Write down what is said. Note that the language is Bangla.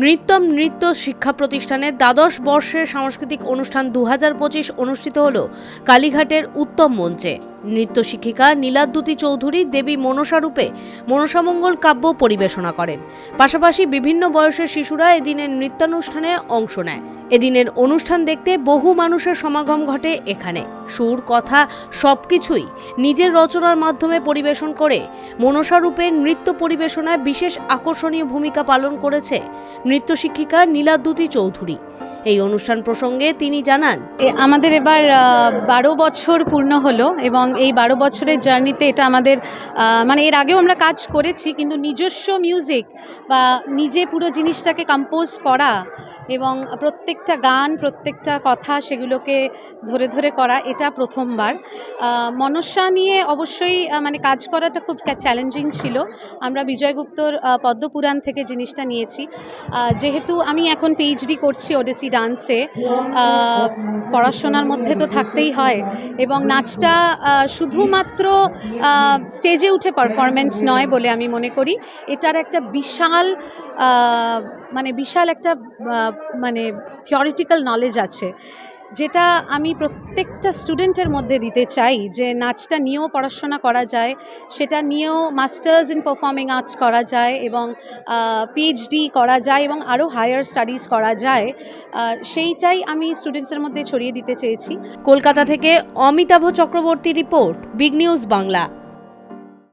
নৃত্যম নৃত্য শিক্ষা প্রতিষ্ঠানের দ্বাদশ বর্ষের সাংস্কৃতিক অনুষ্ঠান 2025 অনুষ্ঠিত হল কালীঘাটের উত্তম মঞ্চে। নৃত্য শিক্ষিকা নীলাদ্যুতি চৌধুরী দেবী মনসা রূপে মনসামঙ্গল কাব্য পরিবেশনা করেন। পাশাপাশি বিভিন্ন বয়সের শিশুরা এদিনের নৃত্যানুষ্ঠানে অংশ নেয়। এদিনের অনুষ্ঠান দেখতে বহু মানুষের সমাগম ঘটে এখানে। সুর, কথা সবকিছুই নিজের রচনার মাধ্যমে পরিবেশন করে মনসা রূপে নৃত্য পরিবেশনায় বিশেষ আকর্ষণীয় ভূমিকা পালন করেছে নৃত্য শিক্ষিকা নীলাদ্যুতি চৌধুরী। এই অনুষ্ঠান প্রসঙ্গে তিনি জানান, আমাদের এবার 12 বছর পূর্ণ হলো এবং এই 12 বছরের জার্নিতে এটা আমাদের মানে এর আগেও আমরা কাজ করেছি, কিন্তু নিজস্ব মিউজিক বা নিজে পুরো জিনিসটাকে কম্পোজ করা এবং প্রত্যেকটা গান, প্রত্যেকটা কথা সেগুলোকে ধরে ধরে করা, এটা প্রথমবার। মনসা নিয়ে অবশ্যই মানে কাজ করাটা খুব চ্যালেঞ্জিং ছিল। আমরা বিজয়গুপ্তর পদ্মপুরাণ থেকে জিনিসটা নিয়েছি। যেহেতু আমি এখন পিএইচডি করছি ওডিসি ডান্সে, পড়াশোনার মধ্যে তো থাকতেই হয় এবং নাচটা শুধুমাত্র স্টেজে উঠে পারফরমেন্স নয় বলে আমি মনে করি। এটার একটা বিশাল একটা মানে থিওরিটিক্যাল নলেজ আছে, যেটা আমি প্রত্যেকটা স্টুডেন্টের মধ্যে দিতে চাই, যে নাচটা নিয়েও পড়াশোনা করা যায়, সেটা নিয়েও মাস্টার্স ইন পারফর্মিং আর্টস করা যায় এবং পিএইচডি করা যায় এবং আরও হায়ার স্টাডিজ করা যায়। সেইটাই আমি স্টুডেন্টসের মধ্যে ছড়িয়ে দিতে চেয়েছি। কলকাতা থেকে Amitabh Chakraborty report, big news Bangla.